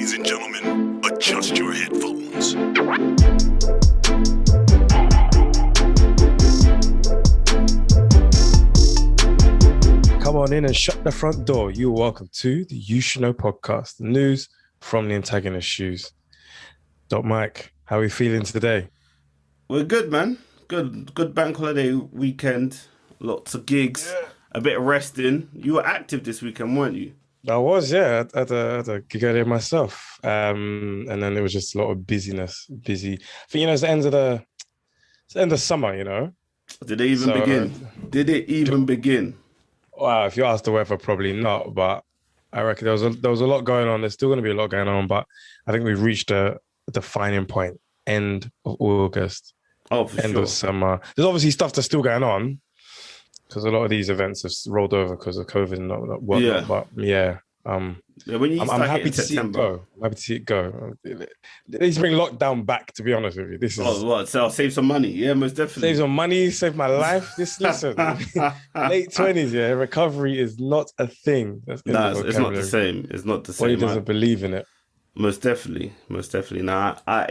Ladies and gentlemen, adjust your headphones. Come on in and shut the front door. You're welcome to the You Should Know podcast, the news from the antagonist shoes. Doc Mike, how are we feeling today? We're good, man. Good bank holiday weekend. Lots of gigs, a bit of resting. You were active this weekend, weren't you? I was, yeah. I had a gig earlier myself. And then there was just a lot of busyness. Busy. I think, it's the end of summer, you know. Did it even begin? Did it even begin? Wow, if you ask the weather, probably not. But I reckon there was a lot going on. There's still going to be a lot going on, but I think we've reached a defining point. End of August. Oh, for end sure. of summer. There's obviously stuff that's still going on because a lot of these events have rolled over because of COVID and whatnot. Yeah. But yeah, When you I'm happy to see it go. I'm happy to see it go. They need to bring lockdown back, to be honest with you. This is So I'll save some money. Yeah, most definitely. save some money, save my life. Listen, late 20s, yeah, recovery is not a thing. It's not the same. It's not the same. Well, he doesn't believe in it. Most definitely. Now, I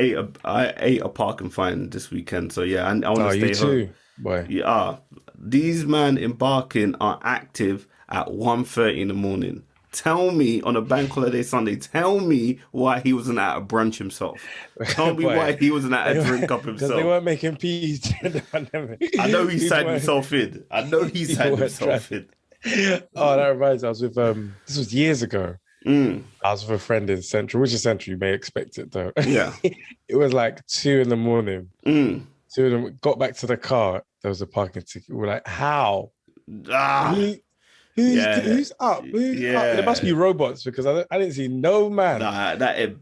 ate a parking fine this weekend, so yeah, I want to stay you home. too, boy. Yeah, these men embarking are active at 1:30 in the morning. Tell me on a bank holiday Sunday. Tell me why he wasn't at a brunch himself. Tell me why he wasn't at a drink up himself. Because they weren't making peas during the pandemic. I know he signed himself in. Oh, that reminds me. I was with this was years ago. I was with a friend in Central, which is Central. You may expect it though. Yeah. It was like 2 a.m. 2 of them got back to the car. There was a parking ticket. We were like, how? Who's up? There must be robots because I didn't see no man.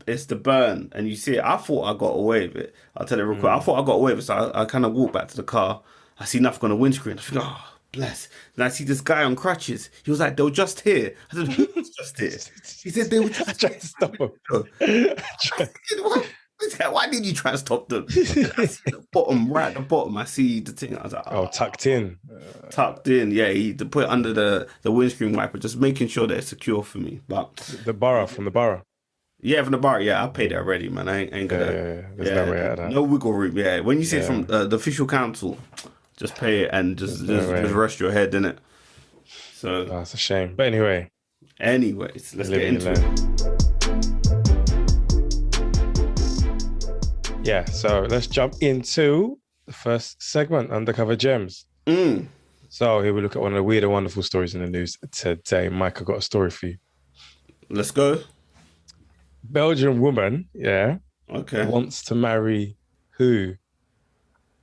It's the burn, and you see it. I thought I got away with it. I'll tell you real quick. I thought I got away with it, so I kind of walked back to the car. I see nothing on the windscreen. I think, oh, bless. And I see this guy on crutches. He was like, they were just here. I said, who was just here? He said they were just trying to stop him. Why did you try to stop them? I see the bottom, right at the bottom, I see the thing. I was like, tucked in. Tucked in, yeah. He put it under the windscreen wiper, just making sure that it's secure for me. But from the borough. Yeah, from the bar. Yeah, I paid that already, man. I ain't gonna. There's no way out of that. No wiggle room. Yeah, when you say from the official council, just pay it and just rest your head in it. So that's a shame. But anyways, let's get into it. Yeah, so let's jump into the first segment, Undercover Gems. So here we look at one of the weird and wonderful stories in the news today. Mike, I've got a story for you. Let's go. Belgian woman, wants to marry who?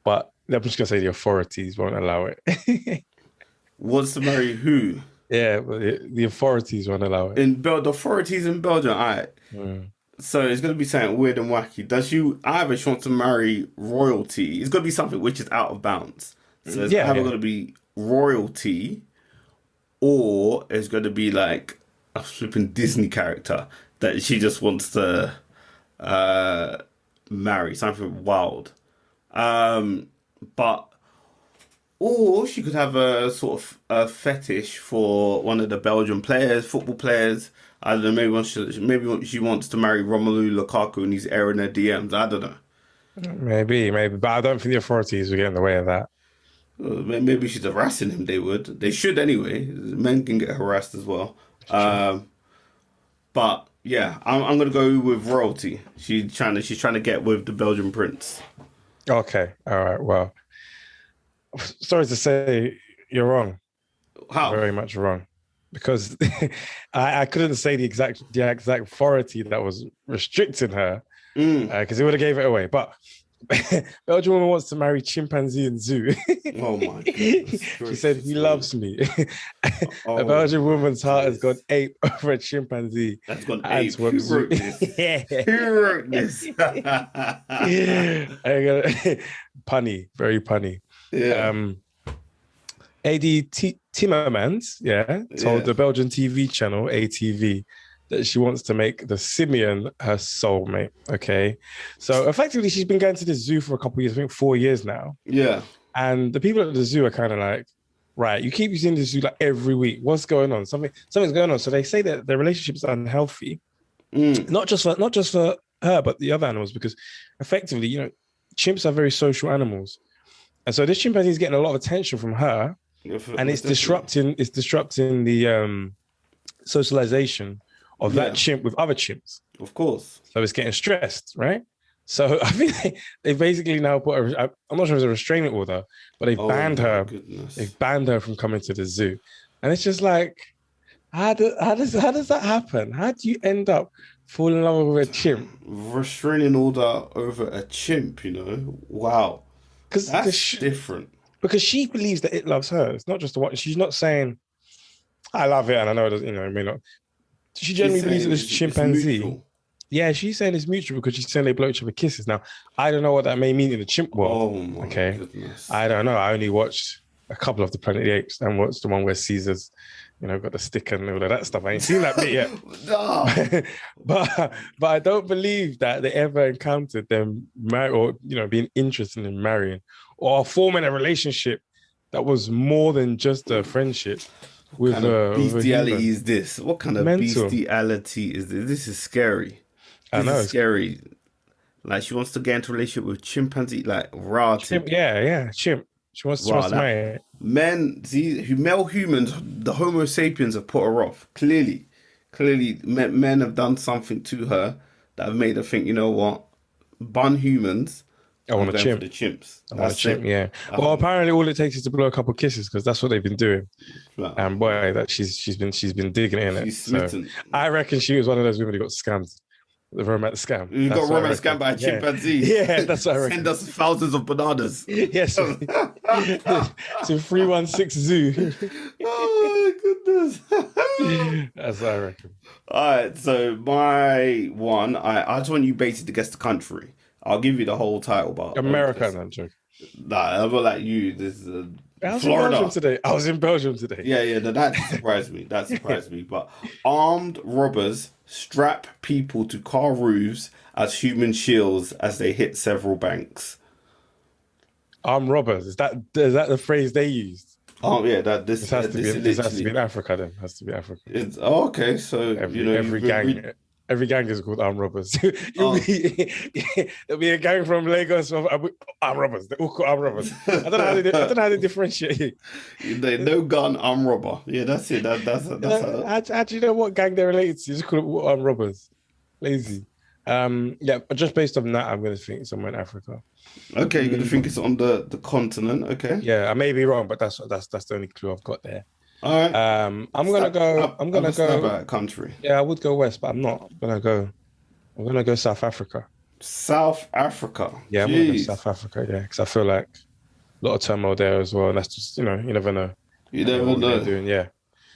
But I'm just going to say the authorities won't allow it. Wants to marry who? Yeah, well, the authorities won't allow it. The authorities in Belgium, all right. So it's going to be something weird and wacky. Either she wants to marry royalty. It's going to be something which is out of bounds. So it's either going to be royalty or it's going to be like a flipping Disney character that she just wants to marry. Something wild. Or she could have a sort of a fetish for one of the Belgian football players. I don't know, maybe she wants to marry Romelu Lukaku and he's airing her DMs. I don't know. Maybe. But I don't think the authorities will get in the way of that. Maybe she's harassing him. They should anyway. Men can get harassed as well. But yeah, I'm going to go with royalty. She's trying to get with the Belgian prince. Okay. All right. Well, sorry to say you're wrong. How? Very much wrong. Because I couldn't say the exact authority that was restricting her because it would have gave it away. But Belgian woman wants to marry chimpanzee and zoo. Oh my goodness. She said he loves me. A Belgian woman's heart has gone ape over a chimpanzee. That's gone ape. Who wrote this? Who wrote this? Punny, very punny. Yeah. AD Timmermans, told the Belgian TV channel ATV that she wants to make the simian her soulmate. Okay, so effectively she's been going to the zoo for a couple of years, I think 4 years now. Yeah, and the people at the zoo are kind of like, right, you keep using the zoo like every week. What's going on? Something's going on. So they say that their relationship is unhealthy. not just for her, but the other animals, because effectively, chimps are very social animals, and so this chimpanzee is getting a lot of attention from her, and it's disrupting the socialization of that chimp with other chimps. Of course. So it's getting stressed, right? So I think they basically now put I'm not sure if it's a restraining order, but they've banned her. Goodness. They've banned her from coming to the zoo, and it's just like, how does that happen? How do you end up falling in love with a chimp? Restraining order over a chimp, Wow. Because that's different. Because she believes that it loves her. It's not just the one. She's not saying, I love it, and I know that, it may not. She generally believes that this chimpanzee. Yeah, she's saying it's mutual because she's saying they blow each other kisses. Now, I don't know what that may mean in the chimp world. Oh, my goodness. I don't know. I only watched a couple of the Planet of the Apes and watched the one where Caesar's, got the stick and all of that stuff. I ain't seen that bit yet. No. but I don't believe that they ever encountered them marry or, being interested in marrying or forming a relationship that was more than just a friendship. What kind of bestiality is this? What kind of bestiality is this? This is scary. I know. It's scary. Like, she wants to get into a relationship with chimpanzee, like, raw. Chimp, yeah, chimp. She wants to marry it. Men, male humans, the Homo sapiens have put her off. Clearly, men have done something to her that have made her think, you know what? Bun humans. I want a chimp. For the chimps. I want a chimp, yeah. Well, apparently all it takes is to blow a couple of kisses because that's what they've been doing. Right. And boy, that she's been digging in it. She's smitten. So I reckon she was one of those women who got scammed. The romance scam. You got romance scammed by a chimpanzee. Yeah, that's what I reckon. Send us thousands of bananas. Yes. To 316 Zoo. Oh my goodness. That's what I reckon. All right, so my one, I just want you basically to guess the country. I'll give you the whole title, but America, I'm joking. Nah, I'm not like you. This is Florida. I was in Belgium today. Yeah, that surprised me. That surprised me. But armed robbers strap people to car roofs as human shields as they hit several banks. Armed robbers. Is that the phrase they used? Oh yeah, this has to be in Africa. Then has to be Africa. Okay. So every gang is called armed robbers. There'll be a gang from Lagos of armed robbers. They're all called armed robbers. I don't know how they differentiate. No gun, armed robber. Yeah, that's it. That's how do you know what gang they're related to? You just call them armed robbers. Lazy. Yeah, but just based on that, I'm going to think it's somewhere in Africa. Okay, you're going to think it's on the continent. Okay. Yeah, I may be wrong, but that's the only clue I've got there. All right. I'm gonna go. Stab at a country. Yeah, I would go west, but I'm not gonna go. I'm gonna go South Africa. South Africa. Yeah, I'm gonna go South Africa. Yeah, because I feel like a lot of turmoil there as well, and that's just you never know. You never know. Doing, yeah.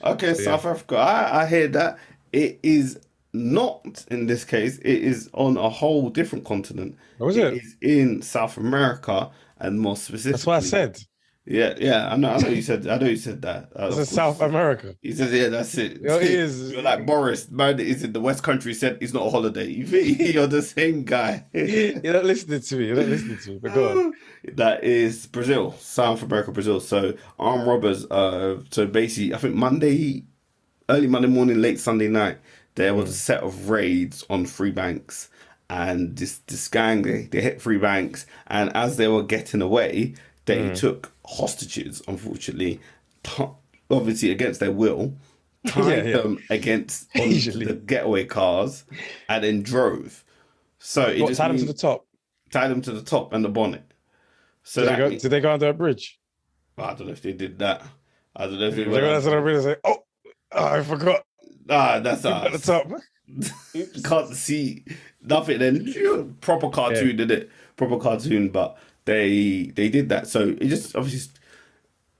Okay, so South Africa. I hear that it is not in this case. It is on a whole different continent. What was it? It is in South America, and more specifically. That's what I said. Yeah. I know you said that. It's South America. He says, yeah, that's it. It is. You're like Boris, man is in the West Country, said it's not a holiday. You're the same guy. You're not listening to me. But go on. That is Brazil, South America, Brazil. So armed robbers. So basically, I think early Monday morning, late Sunday night, there was a set of raids on 3 banks. And this gang, they hit 3 banks. And as they were getting away, they took hostages, unfortunately, obviously against their will, tied them against the getaway cars, and then drove. So it tied them to the top? Tied them to the top and the bonnet. So did they go under a bridge? I don't know if they did that. I don't know if they went under a bridge and say, "Oh, I forgot." That's at the top. Can't see nothing. Then proper cartoon, did it? Proper cartoon, but. They did that. So it just obviously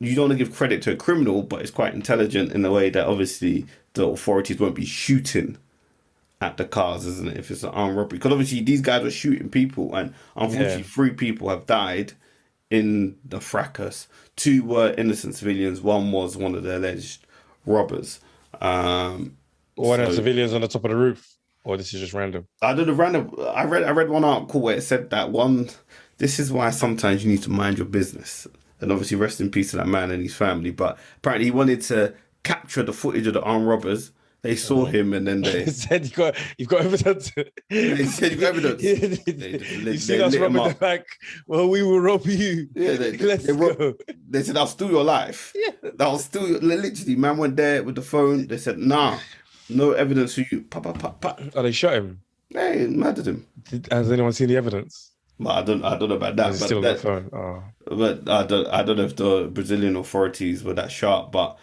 you don't want to give credit to a criminal, but it's quite intelligent in the way that obviously the authorities won't be shooting at the cars, isn't it? If it's an armed robbery, because obviously these guys were shooting people, and unfortunately 3 people have died in the fracas. 2 were innocent civilians. 1 was one of the alleged robbers. One of the civilians on the top of the roof, or this is just random. I don't know. Random. I read one article where it said that one. This is why sometimes you need to mind your business. And obviously rest in peace to that man and his family. But apparently he wanted to capture the footage of the armed robbers They saw him, and then they said, "You've got evidence." They said, "You've got evidence." You see us robbing the bank? Well, we will rob you. Yeah, Let's go. They said, "I'll steal your life." Yeah, I'll steal your. Literally, man went there with the phone. They said, "Nah, no evidence for you." Pa pa pa pa. Oh, they shot him. Hey, murdered him. Has anyone seen the evidence? But I don't know about that. Still on the phone. Oh. But I don't know if the Brazilian authorities were that sharp. But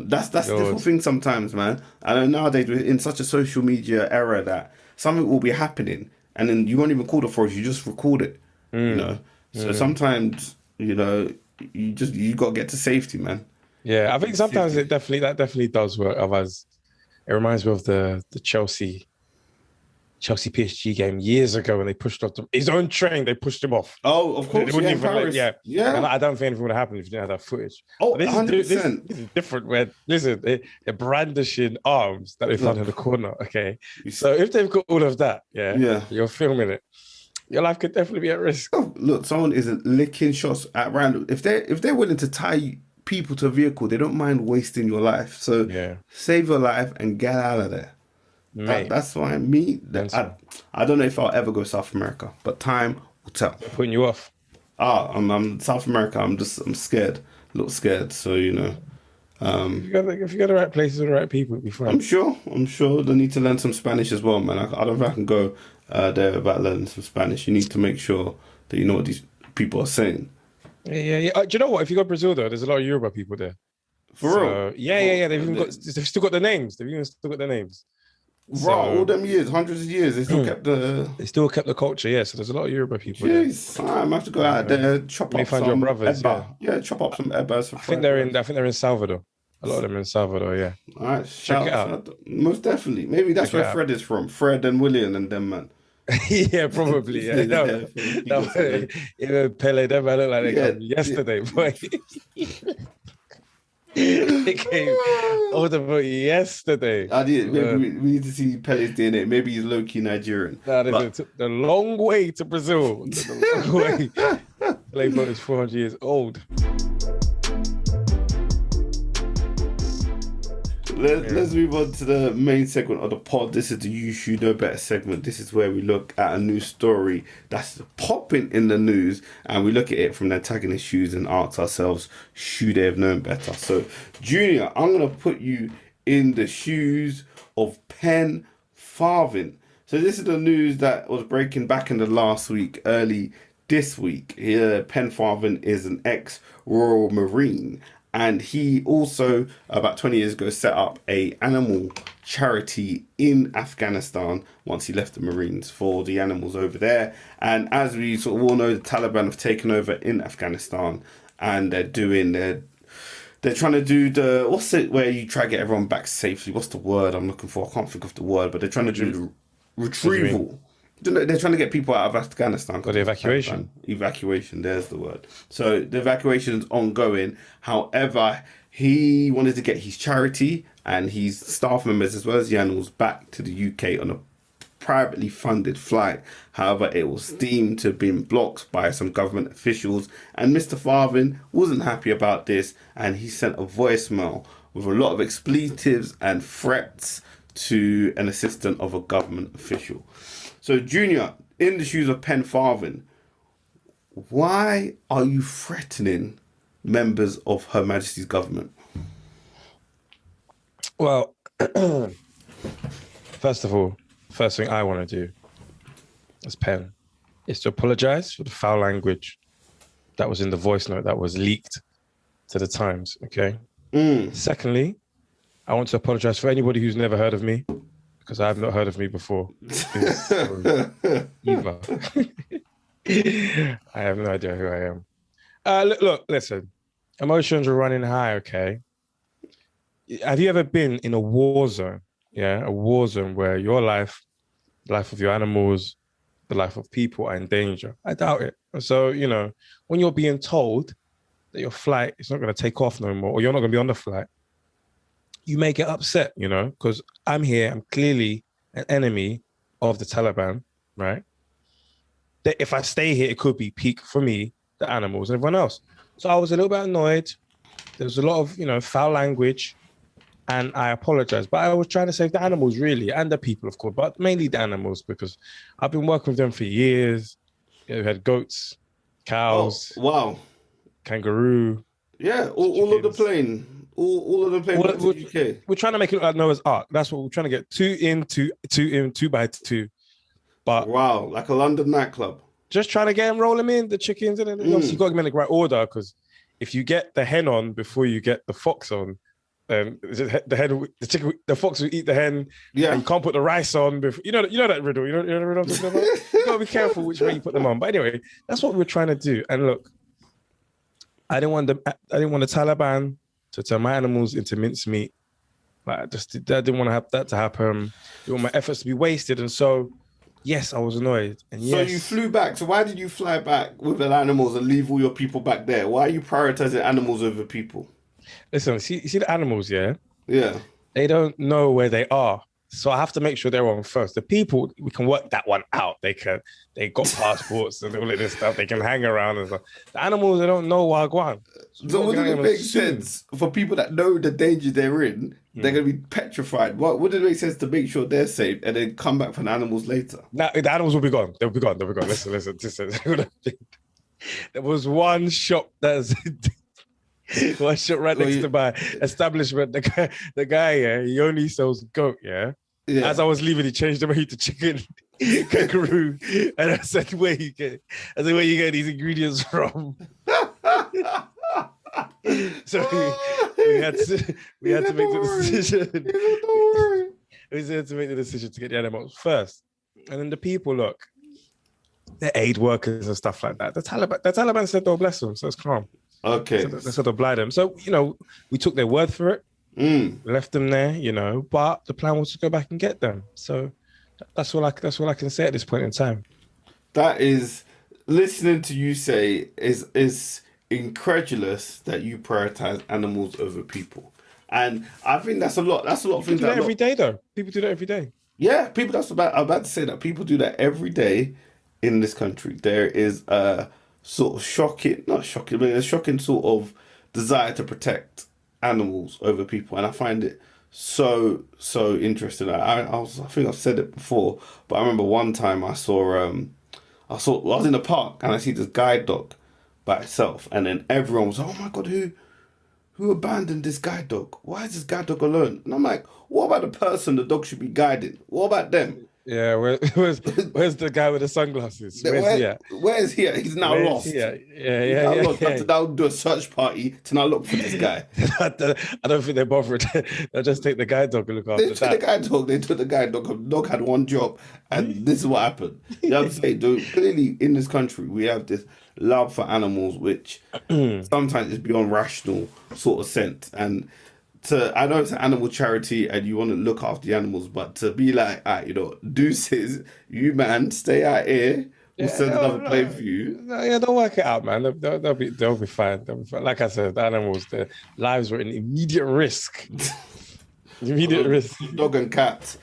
that's the different thing sometimes, man. I know nowadays we're in such a social media era that something will be happening, and then you won't even call the authorities. You just record it. You know. So sometimes you got to get to safety, man. Yeah, I think sometimes that definitely does work. Otherwise, it reminds me of the Chelsea PSG game years ago when they pushed off his own train. They pushed him off. Oh, of course. They wouldn't even And I don't think anything would have happened if you didn't have that footage. Oh, this 100%. This is different. Where listen, they're brandishing arms that they found in the corner. Okay, so if they've got all of that, you're filming it. Your life could definitely be at risk. Oh, look, someone isn't licking shots at random. If they're willing to tie people to a vehicle, they don't mind wasting your life. So save your life and get out of there. That's why I don't know if I'll ever go South America, but time will tell. They're putting you off. I'm South America. I'm scared, a little scared. So if you go the right places with the right people, it'll be fine. I'm sure they need to learn some Spanish as well, man. I don't think I can go there without learning some Spanish. You need to make sure that you know what these people are saying. Yeah. Do you know what? If you go to Brazil, though, there's a lot of Yoruba people there. For real? Yeah. They've still got the names. They've even still got the names. All them years, hundreds of years, they still kept the. They still kept the culture, yeah. So there's a lot of Yoruba people. Jeez, I have to go out there, chop up some brothers, Eba. Chop up some Ebas. I think they're in Salvador. A lot of them in Salvador, yeah. All right, check it out. Most definitely. Maybe that's where Fred is from. Fred and William and them, man. Yeah, probably. Yeah. Pele, them man look like they came yesterday, boy. It came all the way yesterday. I did. We need to see Pele's DNA. Maybe he's low-key Nigerian. The long way to Brazil. The long way. Pele boat is 400 years old. Let's move on to the main segment of the pod. This is the You Should Know Better segment. This is where we look at a news story that's popping in the news, and we look at it from the antagonist's shoes and ask ourselves, should they have known better? So, Junior, I'm going to put you in the shoes of Pen Farthing. So this is the news that was breaking back in the last week, early this week. Pen Farthing is an ex-Royal Marine. And he also, about 20 years ago, set up a animal charity in Afghanistan once he left the Marines for the animals over there. And as we sort of all know, the Taliban have taken over in Afghanistan, and they're trying to do what's it where you try to get everyone back safely? What's the word I'm looking for? I can't think of the word, but they're trying to do the retrieval. They're trying to get people out of Afghanistan. Got the evacuation. Evacuation, there's the word. So the evacuation is ongoing. However, he wanted to get his charity and his staff members as well as the animals back to the UK on a privately funded flight. However, it was deemed to have been blocked by some government officials. And Mr. Farthing wasn't happy about this, and he sent a voicemail with a lot of expletives and threats to an assistant of a government official. So, Junior, in the shoes of Pen Farthing, why are you threatening members of Her Majesty's government? Well, first of all, first thing I want to do as Pen is to apologise for the foul language that was in the voice note that was leaked to the Times, okay? Secondly, I want to apologise for anybody who's never heard of me, because I have not heard of me before. Either. I have no idea who I am. Look, listen. Emotions are running high, okay? Have you ever been in a war zone? Yeah, a war zone where your life, the life of your animals, the life of people are in danger? I doubt it. So, when you're being told that your flight is not going to take off no more, or you're not going to be on the flight, you may get upset, because I'm here. I'm clearly an enemy of the Taliban, right? That if I stay here, it could be peak for me, the animals, and everyone else. So I was a little bit annoyed. There was a lot of, foul language. And I apologize, but I was trying to save the animals, really, and the people, of course, but mainly the animals, because I've been working with them for years. You know, we had goats, Oh, cows, wow. kangaroo, Yeah, all of the chickens. plane. All of the plane back to We're, the UK. we're trying to make it look like Noah's Ark. That's what we're trying to get. Two in, two in, two by two. But Wow, like a London nightclub. just trying to get them, roll them in, the chickens, and then obviously you got to get them in the right order, because if you get the hen on before you get the fox on, the fox will eat the hen. Yeah. And you can't put the rice on before. You know that riddle. You know the riddle I'm talking about. You got to be careful which way you put them on. But anyway, that's what we're trying to do. And look, I didn't want the Taliban to turn my animals into mincemeat. Like I didn't want to have that to happen. I didn't want my efforts to be wasted. And so, yes, I was annoyed. And So yes, you flew back. So why did you fly back with the animals and leave all your people back there? Why are you prioritizing animals over people? listen. See the animals, yeah. Yeah. They don't know where they are. So I have to make sure they're on first. The people, we can work that one out. They got passports and all of this stuff. They can hang around and stuff. The animals, they don't know Wagwan. So wouldn't it make sense for people that know the danger they're in? They're going to be petrified. Wouldn't it make sense to make sure they're safe and then come back for the animals later? Now, the animals will be gone. They'll be gone. Listen. There was one shop that's one shop right next to my establishment. The guy, yeah, he only sells goat, yeah. Yeah. As I was leaving, he changed the menu to chicken, kangaroo, and I said, "Where you get these ingredients from?" So we had to make the decision. We had to make the decision to get the animals first, and then the people. Look, they're aid workers and stuff like that. The Taliban said they'll bless them, so it's calm. Okay, so they said they'll blind them. So we took their word for it. We left them there, but the plan was to go back and get them. So that's all I can say at this point in time. That is, listening to you say is incredulous that you prioritize animals over people, and I think that's a lot. That's a lot of things. People do that every day, though. People do that every day. Yeah, people. I'm about to say that people do that every day in this country. There is a sort of not shocking, but a shocking sort of desire to protect animals over people, and I find it so interesting. I think I've said it before, but I remember one time I was in the park and I see this guide dog by itself, and then everyone was, "Oh my god, who abandoned this guide dog? Why is this guide dog alone?" And I'm like, what about the person the dog should be guiding? What about them? Yeah, where's the guy with the sunglasses? Where's he at? He's now lost. Yeah. Lost. I have to now do a search party to now look for this guy. I don't think they're bothered. They'll just take the guide dog and look after that. They took the guide dog. The dog had one job, and this is what happened. You have to say, dude, clearly in this country, we have this love for animals, which sometimes is beyond rational sort of sense. And I know it's an animal charity and you want to look after the animals, but to be like, deuces, you man, stay out here. We'll send another plane for you. Yeah, don't work it out, man. They'll be fine. They'll be fine. Like I said, the animals, their lives were in immediate risk. Immediate risk. Dog and cat.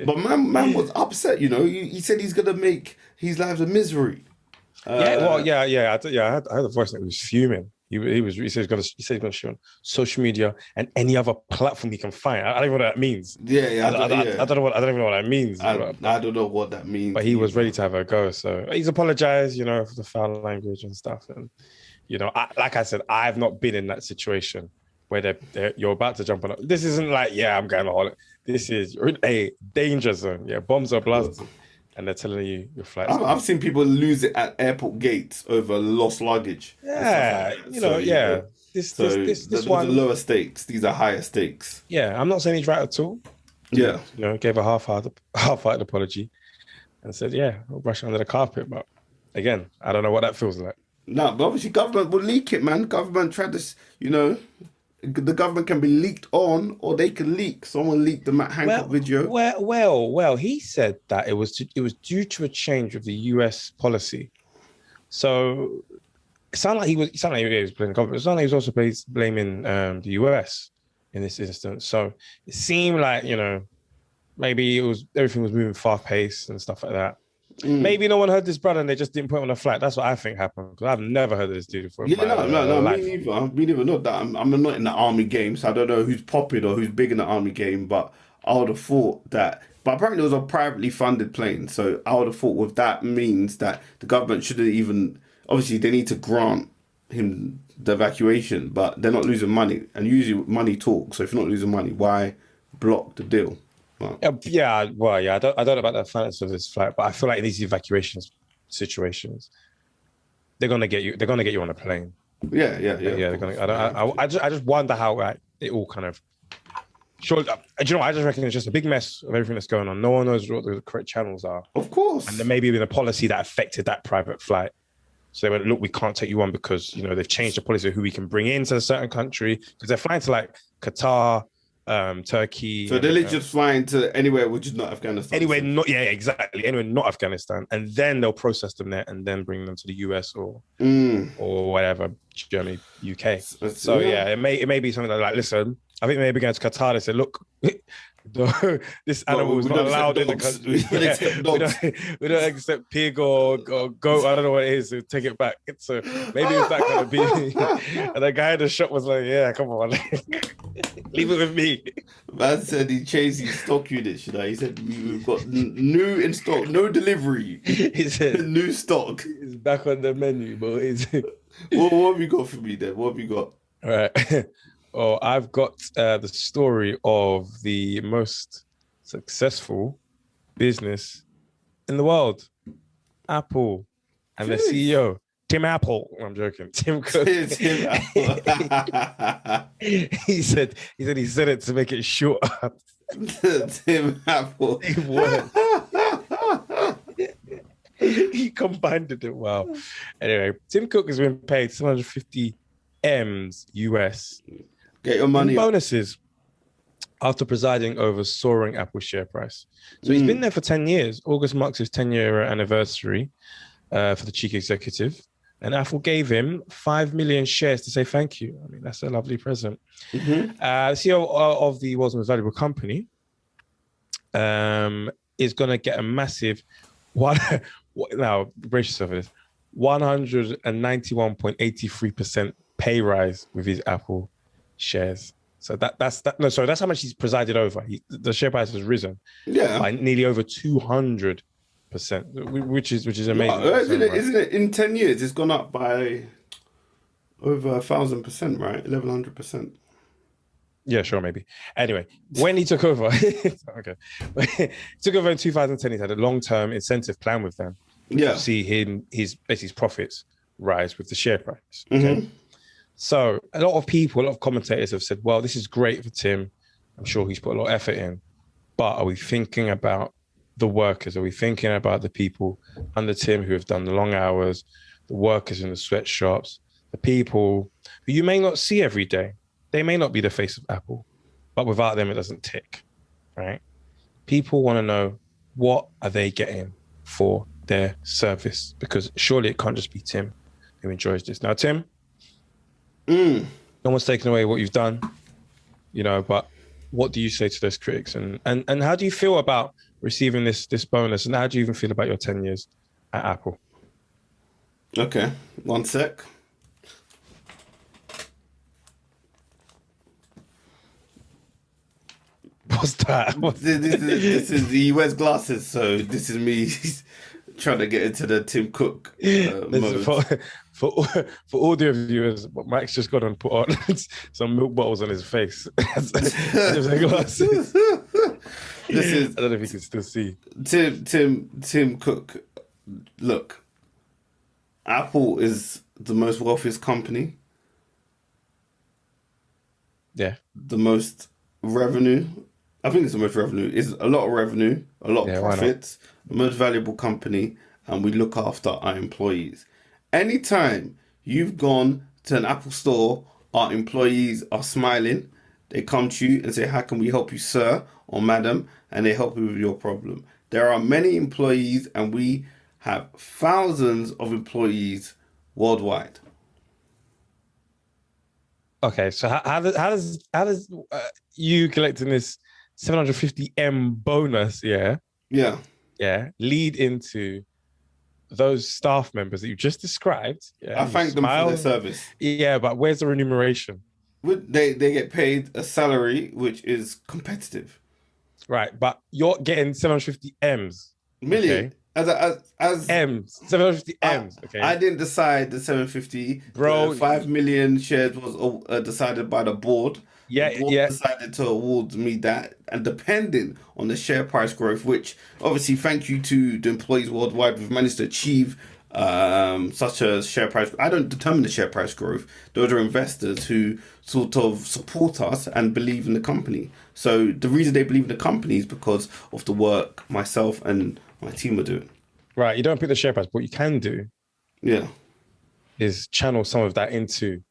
But man was upset. He said he's gonna make his lives a misery. I had a voice that was fuming. He said he's going to show on social media and any other platform he can find. I don't even know what that means. Yeah. I don't even know what that means. I don't know what that means. But he was ready to have a go. So he's apologized, for the foul language and stuff. And like I said, I've not been in that situation where you're about to jump on. This isn't like, I'm going to holiday. This is you're in a danger zone. Yeah, bombs are blasted. And they're telling you your flight's I've seen people lose it at airport gates over lost luggage. Yeah, This one, the lower stakes. These are higher stakes. Yeah, I'm not saying he's right at all. Yeah, gave a half-hearted apology, and said, we'll brush it under the carpet. But again, I don't know what that feels like. No, but obviously government will leak it, man. Government tried to, the government can be leaked on, or they can leak. Someone leaked the Matt Hancock video. Well, he said that it was due to a change of the U.S. policy. So it sounded like he was blaming government. It sounded like he was also blaming the U.S. in this instance. So it seemed like maybe everything was moving fast paced and stuff like that. Maybe no one heard this brother and they just didn't put him on a flight. That's what I think happened. Because I've never heard of this dude before. Yeah, no, me neither. Me neither. Not that I'm not in the army game, so I don't know who's popular or who's big in the army game. But I would have thought that. But apparently, it was a privately funded plane, so I would have thought with that means that the government shouldn't even. Obviously, they need to grant him the evacuation, but they're not losing money, and usually money talks. So if you're not losing money, why block the deal? Well, I don't know about the finance of this flight, but I feel like in these evacuation situations, they're gonna get you. They're gonna get you on a plane. Yeah. They're gonna. I just wonder how it all kind of. Sure, do you know? I just reckon it's just a big mess of everything that's going on. No one knows what the correct channels are. Of course. And there may be even a policy that affected that private flight. So they went, look, we can't take you on because they've changed the policy of who we can bring into a certain country because they're flying to like Qatar. Turkey. So they're just flying to anywhere which is not Afghanistan. Anywhere not Afghanistan, and then they'll process them there and then bring them to the US or whatever, Germany, UK. So it may be something like listen, I think maybe going to Qatar. They said, look, this animal is not allowed in the country. We don't accept pig or goat. I don't know what it is. So take it back. So maybe it's that kind of be. And the guy in the shop was like, yeah, come on. Leave it with me. Man said he changed his stock units, He said, we've got new in stock, no delivery. He said, new stock. It's back on the menu, but what have you got for me then? What have you got? All right. Oh, I've got the story of the most successful business in the world, Apple, and the CEO, Tim Apple. I'm joking, Tim Cook. Tim Apple. he said it to make it short. Tim Apple. He combined it. Wow. Anyway, Tim Cook has been paid 750 M's US. Get your money. Bonuses after presiding over soaring Apple share price. So he's been there for 10 years. August marks his 10-year anniversary for the chief executive. And Apple gave him 5 million shares to say thank you. I mean, that's a lovely present. CEO of the world's most valuable company is going to get a massive now brace yourself for this 191.83% pay rise with his Apple shares. So that's how much he's presided over. The share price has risen by nearly over 200%, which is amazing. Isn't it in 10 years it's gone up by over 1,000%, right? 1,100%. Yeah, sure, maybe. Anyway, when he took over, took over in 2010, he had a long-term incentive plan with them. To see his profits rise with the share price. Okay. So a lot of commentators have said, well, this is great for Tim. I'm sure he's put a lot of effort in. But are we thinking about the workers? Are we thinking about the people under Tim who have done the long hours, the workers in the sweatshops, the people who you may not see every day? They may not be the face of Apple, but without them, it doesn't tick, right? People want to know, what are they getting for their service? Because surely it can't just be Tim who enjoys this. Now, Tim, no one's taken away what you've done, but what do you say to those critics? And how do you feel about receiving this bonus? And how do you even feel about your 10 years at Apple? Okay, one sec. What's that? This is he wears glasses, so this is me trying to get into the Tim Cook mode. For audio viewers, Max just got and put on some milk bottles on his face. Glasses. This is, I don't know if you can still see. Tim Cook. Look, Apple is the most wealthiest company. Yeah. The most revenue. I think it's the most revenue. It's a lot of revenue, a lot of profits, the most valuable company, and we look after our employees. Anytime you've gone to an Apple store, our employees are smiling. They come to you and say, how can we help you, sir or madam? And they help you with your problem. There are many employees, and we have thousands of employees worldwide. Okay, so how does you collecting this 750M bonus, lead into those staff members that you just described. Yeah, I thank them for their service. Yeah, but where's the remuneration? They get paid a salary which is competitive. Right, but you're getting 750 M's. Million. Okay? As M's. 750 M's. Okay. I didn't decide the 750. Bro. 5 million shares was decided by the board. Yeah, the board decided to award me that, and depending on the share price growth, which obviously thank you to the employees worldwide, we've managed to achieve such a share price. I don't determine the share price growth. Those are investors who sort of support us and believe in the company. So the reason they believe in the company is because of the work myself and my team are doing. Right, you don't pick the share price, but what you can do is channel some of that into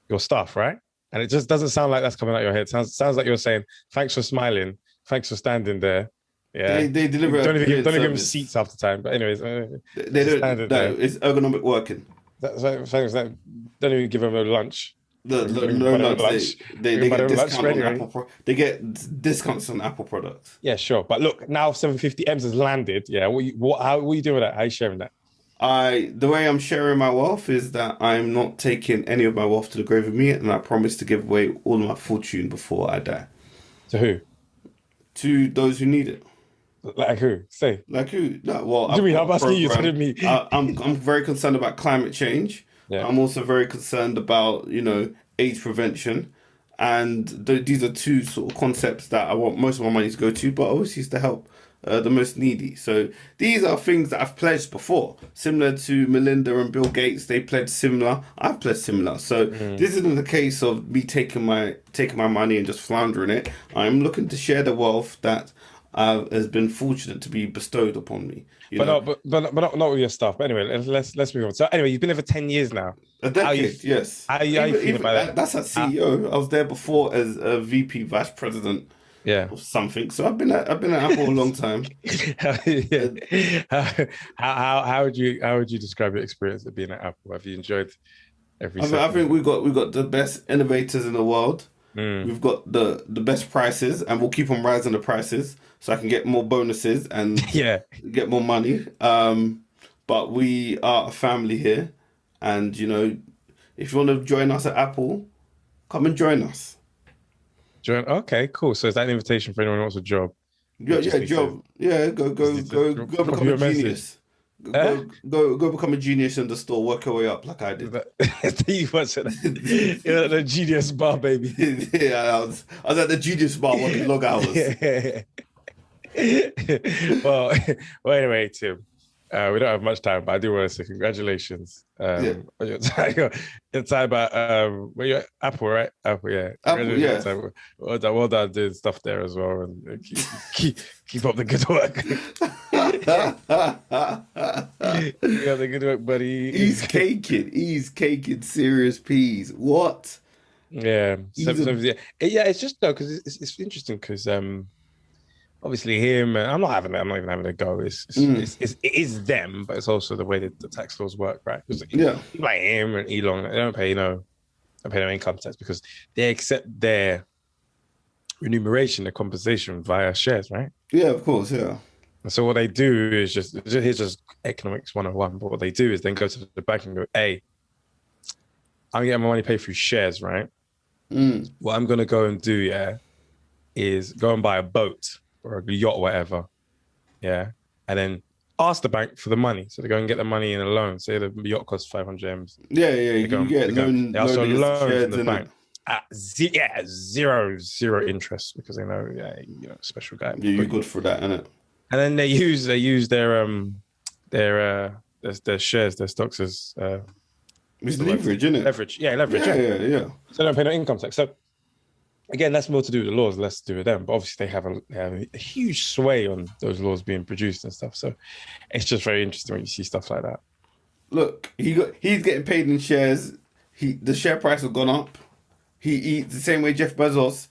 your stuff, right? And it just doesn't sound like that's coming out of your head. Sounds like you're saying, thanks for smiling, thanks for standing there. Yeah, they deliver. Don't even give them seats half the time. But anyways, they don't. No, it's ergonomic working. Don't even give them a lunch. No lunch. They get discounts on Apple. They get discounts on Apple products. Yeah, sure. But look, now 750 M's has landed. Yeah, what are you doing with that? How are you sharing that? The way I'm sharing my wealth is that I'm not taking any of my wealth to the grave with me, and I promise to give away all of my fortune before I die. To who? To those who need it. Like who? Say. Like who? No, well, I'm asking you, telling me. I'm very concerned about climate change. Yeah. I'm also very concerned about, AIDS prevention. And these are two sort of concepts that I want most of my money to go to, but obviously it's to help the most needy. So these are things that I've pledged before. Similar to Melinda and Bill Gates, they pledged similar. I've pledged similar. So this isn't the case of me taking my money and just floundering it. I'm looking to share the wealth that has been fortunate to be bestowed upon me. But not with your stuff. But anyway, let's move on. So anyway, you've been there for 10 years now. A decade, yes. How you feel about that? That's at CEO. I was there before as a VP, vice president. Yeah. Or something. So I've been at Apple a long time. How would you describe your experience of being at Apple? Have you enjoyed every second? I think we got the best innovators in the world. We've got the best prices, and we'll keep on rising the prices so I can get more bonuses and get more money. But we are a family here, and if you want to join us at Apple, come and join us. Okay, cool. So is that an invitation for anyone who wants a job? Yeah, job. Yeah, go become a genius. Go become a genius in the store. Work your way up like I did. You're the genius bar, baby. Yeah, I was at the genius bar working long hours. Well, anyway, Tim, we don't have much time, but I do want to say congratulations. Your time about where you're at Apple, right? Apple, yeah. Apple, yeah. Well done doing stuff there as well, and keep up the good work. Keep up the good work, buddy. He's caking serious peas. What? Yeah. It's just though because it's interesting because obviously him. I'm not even having a go. It is them, but it's also the way that the tax laws work, right? Like him and Elon, they don't pay no income tax because they accept their remuneration, their compensation via shares, right? Yeah, of course, yeah. And so what they do is here's just economics 101. But what they do is then go to the bank and go, hey, I'm getting my money paid through shares, right? What I'm gonna go and do, is go and buy a boat or a yacht or whatever, and then ask the bank for the money. So they go and get the money in a loan. Say the yacht costs 500 M's. Yeah, you get loan. They also loan from the bank. Zero interest because they know, special guy. Yeah, you're good for that, innit? And then they use their shares, their stocks as it's leverage, isn't it? Leverage. Yeah. So they don't pay no income tax. So again, that's more to do with the laws, less to do with them. But obviously, they have a huge sway on those laws being produced and stuff. So it's just very interesting when you see stuff like that. Look, he's getting paid in shares. The share price has gone up. He eats the same way Jeff Bezos.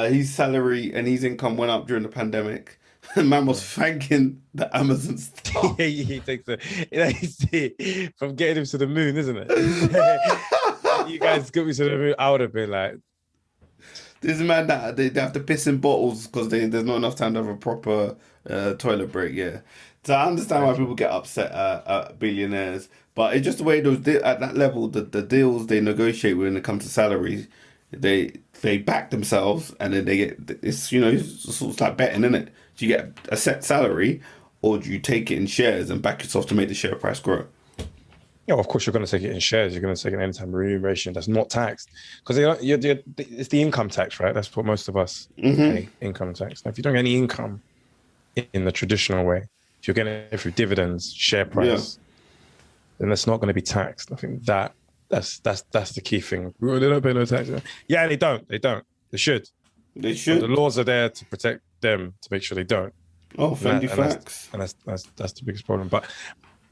His salary and his income went up during the pandemic. And man was thanking the Amazon staff. He takes from getting him to the moon, isn't it? You guys got me to the moon. I would have been like, There's a man that they have to piss in bottles because there's not enough time to have a proper toilet break. Yeah, so I understand why people get upset at billionaires, but it's just the way at that level the deals they negotiate when it comes to salaries, they back themselves and then they get it's it's sort of like betting, isn't it? Do you get a set salary or do you take it in shares and back yourself to make the share price grow? Yeah, well, of course you're going to take it in shares. You're going to take it anytime remuneration that's not taxed because it's the income tax, right? That's what most of us pay, income tax. Now, if you don't get any income in the traditional way, if you're getting it through dividends, share price, then that's not going to be taxed. I think that's the key thing. They don't pay no tax. Yeah, they don't. They should. They should. But the laws are there to protect them to make sure they don't. Oh, Fendi facts. And that's the biggest problem. But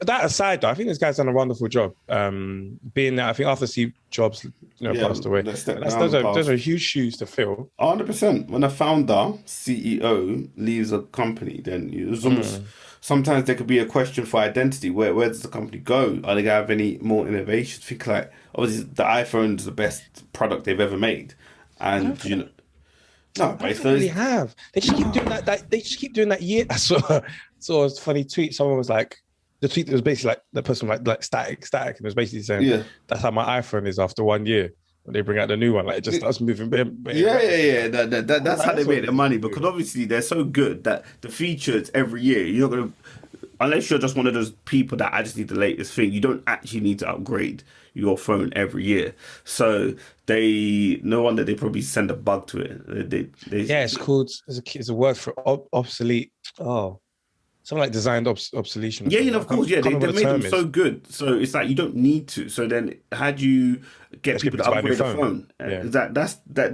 that aside, though, I think this guy's done a wonderful job. Being that, I think after Steve Jobs, passed away, those are huge shoes to fill. 100%. When a founder, CEO, leaves a company, then it's almost sometimes there could be a question for identity. Where does the company go? Are they gonna have any more innovations? Think like obviously the iPhone is the best product they've ever made, and no, but they really have. They just keep doing that. They just keep doing that. Year. I saw a funny tweet. Someone was like. The tweet was basically like the person like static, and it was basically saying that's how my iPhone is after 1 year when they bring out the new one. Like it just starts moving. That's how they make their money because obviously they're so good that the features every year you're not gonna, unless you're just one of those people that I just need the latest thing. You don't actually need to upgrade your phone every year. So no wonder they probably send a bug to it. It's called. It's a word for obsolete. Oh. Something like designed obsolescence. Yeah, of course. Yeah, they made them so good. So it's like you don't need to. So then, how do you get people to upgrade the phone? They're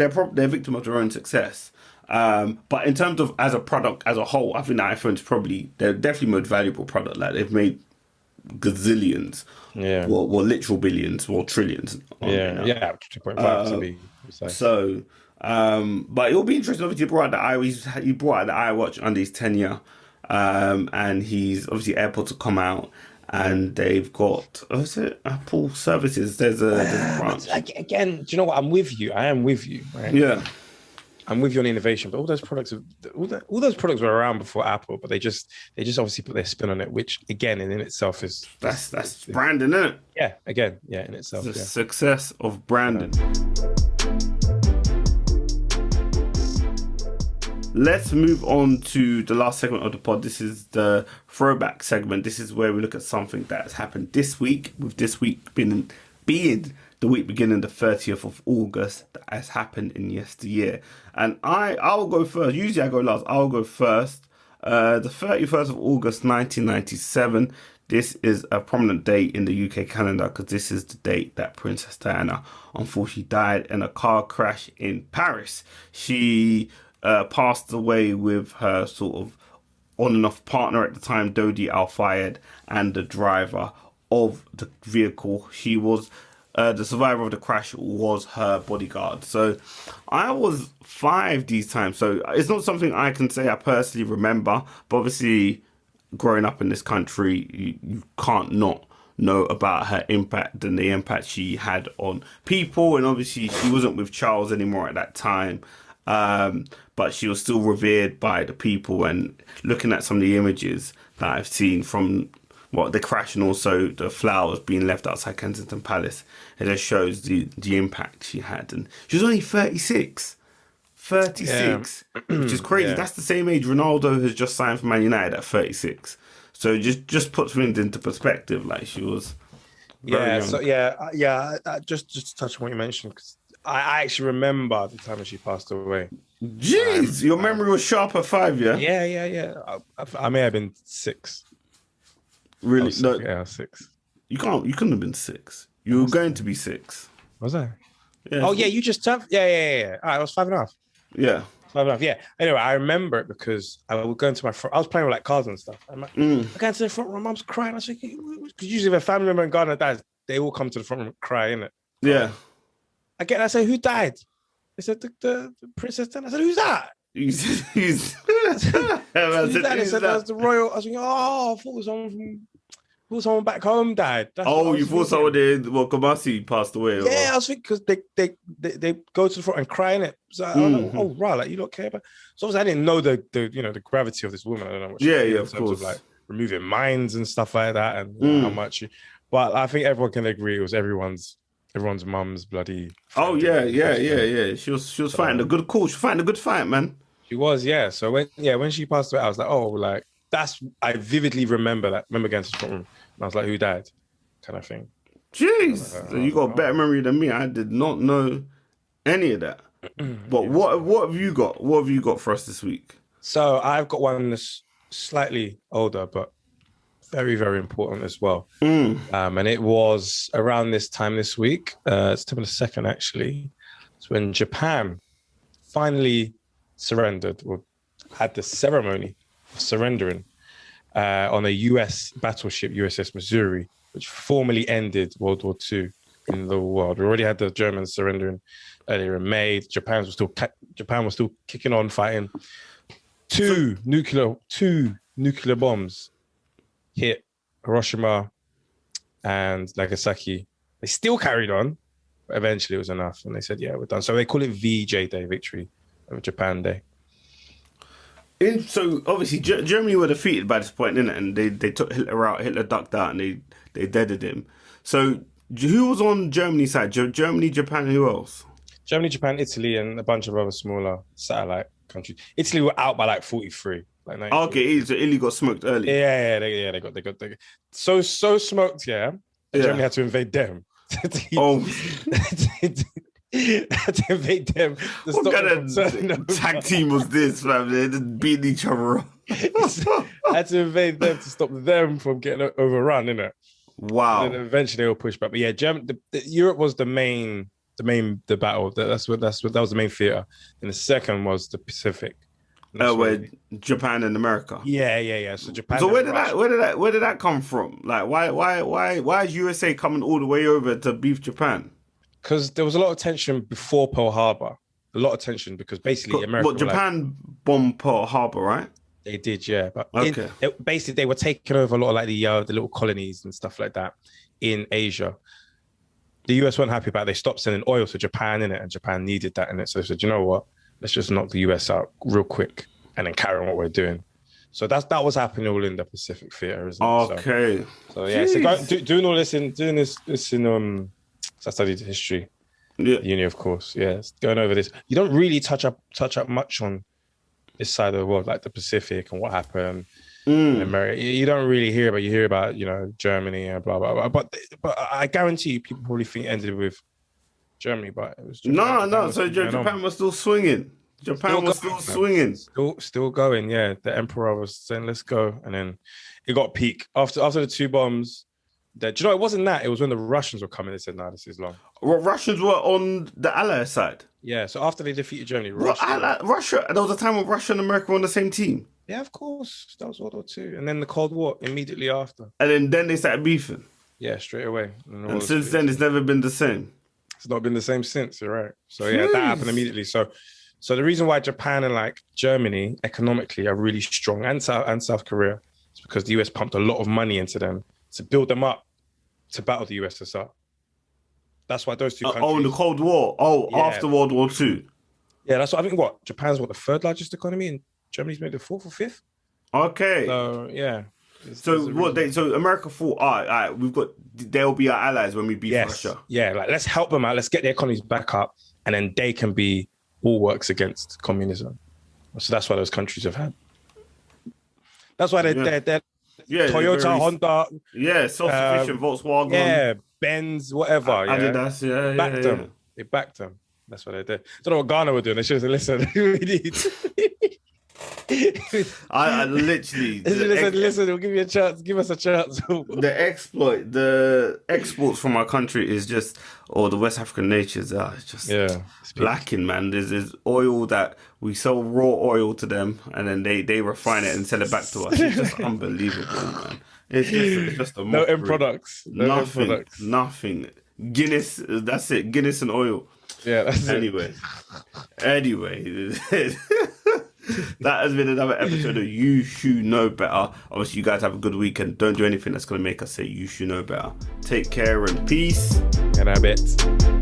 a victim of their own success. But in terms of as a product as a whole, I think the iPhone's they're definitely the most valuable product. Like they've made gazillions, well, literal billions, well, trillions. 2.5 to be precise. So, but it'll be interesting. Obviously, you brought out the iWatch under his tenure. And he's obviously AirPods have come out and they've got Apple services. There's a branch. Again, do you know what? I'm with you. I am with you. Right? Yeah. I'm with you on innovation, but all those products were around before Apple, but they just obviously put their spin on it, which again in itself is that's branding, isn't it? Yeah, again, in itself. The success of branding. Let's move on to the last segment of the pod. This is the throwback segment. This is where we look at something that has happened this week, with this week being the week beginning the 30th of August that has happened in yesteryear. And I will go first. Usually I go last. I'll go first. The 31st of August 1997. This is a prominent date in the UK calendar because this is the date that Princess Diana unfortunately died in a car crash in Paris. She passed away with her sort of on and off partner at the time, Dodi Al-Fayed, and the driver of the vehicle. She was the survivor of the crash was her bodyguard. So I was 5 these times, so it's not something I can say I personally remember, but obviously growing up in this country, you can't not know about her impact and the impact she had on people. And obviously she wasn't with Charles anymore at that time. But she was still revered by the people, and looking at some of the images that I've seen from the crash and also the flowers being left outside Kensington Palace, it just shows the impact she had. And she was only 36, which is crazy. That's the same age Ronaldo has just signed for Man United at 36. So just puts things into perspective. Like she was very young. So just to touch on what you mentioned, because I actually remember the time when she passed away. Jeez, your memory was sharp at 5, yeah? Yeah. I may have been 6. Really? No. Yeah, 6. You couldn't have been 6. You were going to be 6. Was I? Yeah. Oh, yeah, you just turned... Yeah. All right, I was 5.5. Yeah. 5.5, yeah. Anyway, I remember it because I was going to my front... I was playing with, like, cars and stuff. I'm like, I got to the front room, my mum's crying. I was like, because usually if a family member in Ghana dies, they all come to the front room and cry, innit? Yeah. I said, who died? They said, the Princess Diana. I said, who's that? Who's that? They said, that's the royal. I was like, I thought it was someone from thought someone back home died. That's what I was you thought someone did? Well, Kamasi passed away. Yeah, I was thinking because they go to the front and cry in it. So I was like, oh right, like you don't care about. So obviously I didn't know the gravity of this woman. I don't know what she did in terms of like removing mines and stuff like that, and how much. But I think everyone can agree it was everyone's mum's bloody. Oh yeah. She was fighting a good cause. She was fighting a good fight, man. She was, yeah. So when she passed away, I was like, oh, like I vividly remember that. Remember going to the front room, and I was like, who died, kind of thing. Jeez, so you got a better memory than me. I did not know any of that. But what have you got? What have you got for us this week? So I've got one that's slightly older, but very, very important as well. And it was around this time this week, September the 2nd, actually. It's when Japan finally surrendered, or had the ceremony of surrendering on a US battleship, USS Missouri, which formally ended World War II in the world. We already had the Germans surrendering earlier in May. Japan was still kicking on, fighting. Two nuclear bombs hit Hiroshima and Nagasaki. They still carried on, but eventually it was enough. And they said, yeah, we're done. So they call it VJ Day, Victory of Japan Day. So obviously Germany were defeated by this point, innit? And they took Hitler out. Hitler ducked out and they deaded him. So who was on Germany's side? Germany, Japan, who else? Germany, Japan, Italy, and a bunch of other smaller satellite countries. Italy were out by like 43. Like okay, so Italy got smoked early. Yeah, they got so smoked. Yeah, Germany had to invade them. Had to invade them. What kind of tag team was this, man? They just beat each other up. Had to invade them to stop them from getting overrun, innit? Wow. And then eventually they will push back. But yeah, Europe was the battle. That was the main theater. And the second was the Pacific. Where Japan and America. Yeah. So Japan. So where did that come from? Like why is USA coming all the way over to beef Japan? Because there was a lot of tension before Pearl Harbor. A lot of tension because basically America. But Japan bombed Pearl Harbor, right? They did, yeah. But okay. Basically, they were taking over a lot of like the little colonies and stuff like that in Asia. The US weren't happy about it. They stopped sending oil to Japan in it, and Japan needed that in it. So they said, you know what? Let's just knock the US out real quick and then carry on what we're doing. So that was happening all in the Pacific theater, isn't it? Okay. So yeah, doing all this in so I studied history at uni, of course. Yeah, going over this. You don't really touch up much on this side of the world, like the Pacific and what happened in America. You don't really hear about. You hear about Germany and blah blah blah. But I guarantee you, people probably think it ended with Germany, but it was Japan. No. So Japan was still swinging. Japan was still swinging. Still going. Yeah, the emperor was saying, "Let's go," and then it got peak after the two bombs. Do you know it wasn't that? It was when the Russians were coming. They said, "No, this is long." Well, Russians were on the Allied side. Yeah. So after they defeated Germany, Russia. There was a time when Russia and America were on the same team. Yeah, of course. That was World War II, and then the Cold War immediately after. And then they started beefing. Yeah, straight away. And since then, it's never been the same. It's not been the same since. You're right. So yeah, that happened immediately. So the reason why Japan and like Germany economically are really strong, and South Korea, is because the US pumped a lot of money into them to build them up to battle the USSR. That's why those two countries. In the Cold War. After World War II. Yeah, that's what I think. Japan's the third largest economy, and Germany's maybe the fourth or fifth. Okay. So yeah. So America thought, all right, they'll be our allies when we beat Russia. Yeah, like let's help them out. Let's get their economies back up, and then they can be bulwarks against communism. So that's why those countries have had. That's why they're Toyota, Honda. Yeah, self-sufficient, Volkswagen. Yeah, Benz, whatever. Adidas, backed them. They backed them. That's what they did. I don't know what Ghana were doing. They should have listened. We need. I literally listen, we'll give you a chance. Give us a chance. The exports from our country is just, the West African natures are just lacking, man. There's oil that we sell raw oil to them, and then they refine it and sell it back to us. It's just unbelievable, man. It's just a no end products. Nothing. Guinness. That's it. Guinness and oil. Yeah. That's Anyway. That has been another episode of You Should Know Better. Obviously, you guys have a good weekend. Don't do anything that's going to make us say you should know better. Take care and peace. And I bet.